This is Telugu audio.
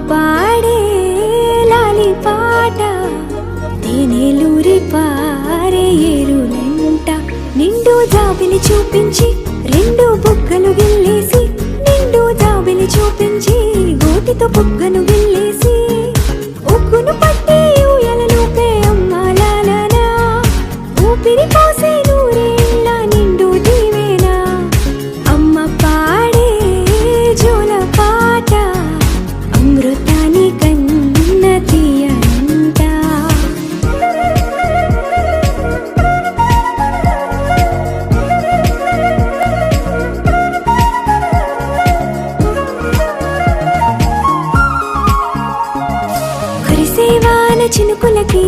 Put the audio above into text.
పాడే లాలి పాట తేనెలూరి పారే ఏరులంట నిండు జాబిలి చూపించి రెండు బుగ్గలు గిల్లేసి నిండు జాబిలి చూపించి గోటితో బుగ్గను గిల్లేసి ఉగ్గును పట్టి ఊయలలోపే అమ్మాలాలనా ఊపిరి పోసే నూరేళ్ళ నిండు దీవేనా అమ్మ పాడే జోల పాట అమృతాని కన్న తీయంట కురిసేవాన చినుకులకి